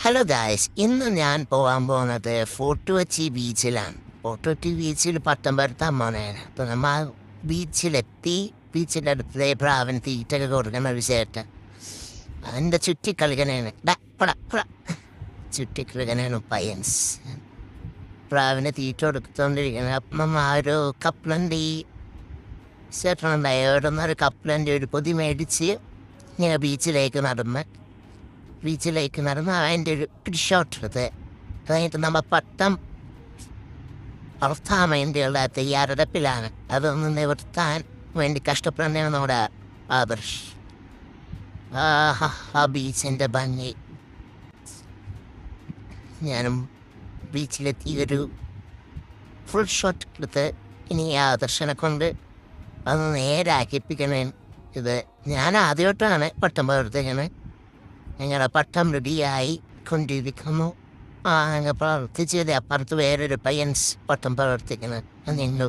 Hello guys, ഇന്ന് ഞാൻ പോകാൻ പോകുന്നത് ഫോർട്ട് കൊച്ചി ബീച്ചിലാണ്. ഫോർട്ട് കൊച്ചി ബീച്ചിൽ പട്ടം പരത്താൻ പോണേന്. അപ്പം നമ്മൾ ബീച്ചിലെത്തി. ബീച്ചിൻ്റെ അടുത്ത് പ്രാവൻ തീറ്റൊക്കെ കൊടുക്കുന്ന ഒരു ചേട്ടൻ അതിൻ്റെ ചുറ്റിക്കളിക്കണേന് ചുറ്റിക്കളിക്കണേന് പയ്യൻസ് പ്രാവിന് തീറ്റ കൊടുത്തുകൊണ്ടിരിക്കുന്നത്. അപ്പം ആ ഒരു കപ്പലൻ്റെ ഈ ചേട്ടനുണ്ടായി എവിടുന്നൊരു കപ്പലൻ്റെ ഒരു പൊതി മേടിച്ച് ഇങ്ങനെ ബീച്ചിലേക്ക് നടന്ന് അതിൻ്റെ ഒരു ഷോട്ട് എടുത്ത് കഴിഞ്ഞിട്ട് നമ്മൾ പട്ടം വളർത്താൻ വേണ്ടിയുള്ള തയ്യാറെടുപ്പിലാണ്. അതൊന്ന് നിവർത്താൻ വേണ്ടി കഷ്ടപ്പെടുന്നതാണ് നമ്മുടെ ആദർശ്. ആ ബീച്ചിൻ്റെ ഭംഗി. ഞാനും ബീച്ചിലെത്തി ഒരു ഫുൾ ഷോട്ട് എടുത്ത് ഇനി ആദർശനെ കൊണ്ട് അത് നേരാക്കിപ്പിക്കണേ. ഇത് ഞാൻ ആദ്യമായിട്ടാണ് പട്ടം പകർത്തിക്കണേ. ഞങ്ങളുടെ പട്ടം റെഡിയായി കൊണ്ടിരിക്കുന്നു. ഞങ്ങൾ പ്രവർത്തിച്ചത് അപ്പുറത്ത് വേറൊരു പയ്യൻസ് പട്ടം പ്രവർത്തിക്കുന്നത് നിന്നു.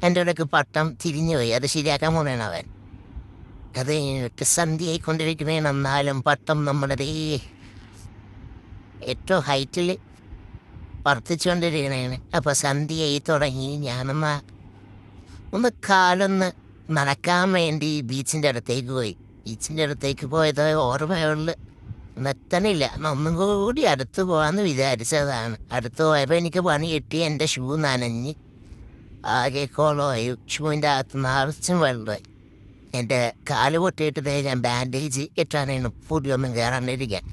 എൻ്റെ ഇടയ്ക്ക് പട്ടം തിരിഞ്ഞു പോയി. അത് ശരിയാക്കാൻ പോകണേണ് അവൻ. അത് സന്ധ്യയായിക്കൊണ്ടിരിക്കുന്നതിന് എന്നാലും പട്ടം നമ്മുടെ ഏറ്റവും ഹൈറ്റിൽ വർദ്ധിച്ചുകൊണ്ടിരിക്കണേന്. അപ്പോൾ സന്ധ്യയായി തുടങ്ങി. ഒന്ന് കാലൊന്ന് നടക്കാൻ വേണ്ടി ബീച്ചിൻ്റെ അടുത്തേക്ക് പോയി. ബീച്ചിൻ്റെ അടുത്തേക്ക് പോയത് ഓർമ്മയുള്ള എത്തണില്ല. ഒന്നും കൂടി അടുത്ത് പോകാമെന്ന് വിചാരിച്ചതാണ്. അടുത്ത് പോയപ്പോൾ എനിക്ക് പണി കിട്ടി. എൻ്റെ ഷൂ നനഞ്ഞ് ആകെ കോളമായി. ഷൂവിൻ്റെ അകത്ത് നിറച്ചും വെള്ളമായി. എൻ്റെ കാല് പൊട്ടിയിട്ട് ഞാൻ ബാൻഡേജ് ഇട്ടാണ് പൊടിയൊന്നും കയറാണ്ടിരിക്കാൻ.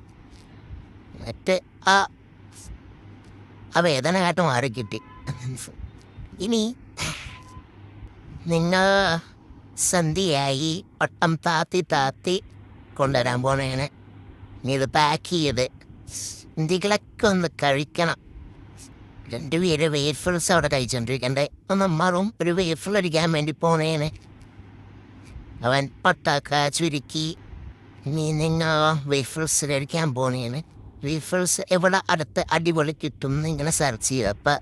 എന്നിട്ട് ആ വേദന കാട്ട് മാറിക്കിട്ടി. ഇനി നിങ്ങൾ സന്ധ്യയായി പട്ടം താത്തി കൊണ്ടുവരാൻ പോണേന്. നീ ഇത് പാക്ക് ചെയ്ത് എന്തെങ്കിലൊക്കെ ഒന്ന് കഴിക്കണം. 2 പേര് വേഫിൾസ് അവിടെ കഴിച്ചോണ്ടിരിക്കണ്ടേ. നമ്മളും ഒരു വേഫിൾ അടിക്കാൻ വേണ്ടി പോണേന്. അവൻ പട്ടാക്ക ചുരുക്കി. നീ നിങ്ങൾ വേഫിൾസ് കഴിക്കാൻ പോണേന്. വേഫിൾസ് എവിടെ അടുത്ത് അടിപൊളി കിട്ടും ഇങ്ങനെ സെർച്ച് ചെയ്തപ്പോൾ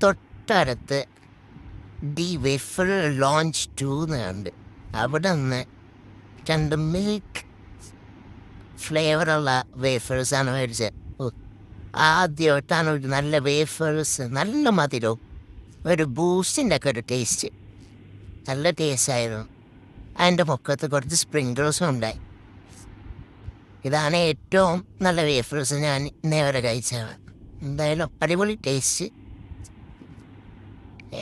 തൊട്ടടുത്ത് ദി വേഫിൾ ലോഞ്ച് 2 എന്നുണ്ട്. അവിടെ നിന്ന് 2 മിൽക്ക് ഫ്ലേവറുള്ള വേഫേഴ്സാണ് മേടിച്ചത്. ആദ്യമായിട്ടാണ് ഒരു നല്ല വേഫേഴ്സ്, നല്ല മധുരവും ഒരു ബൂസ്റ്റിൻ്റെ ഒക്കെ ഒരു ടേസ്റ്റ്. നല്ല ടേസ്റ്റായിരുന്നു. അതിൻ്റെ മുഖത്ത് കുറച്ച് സ്പ്രിങ്കിൾസും ഉണ്ടായി. ഇതാണ് ഏറ്റവും നല്ല വേഫേഴ്സ് ഞാൻ ഇന്നേ വരെ കഴിച്ചത്. എന്തായാലും അടിപൊളി ടേസ്റ്റ്.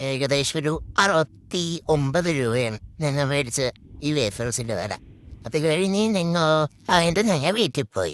ഏകദേശം ഒരു 69 രൂപയാണ് ഞങ്ങൾ മേടിച്ച് ഈ വേഫേഴ്സിൻ്റെ വില. അത് കഴിഞ്ഞ് ഞങ്ങൾ വീട്ടിൽ പോയി.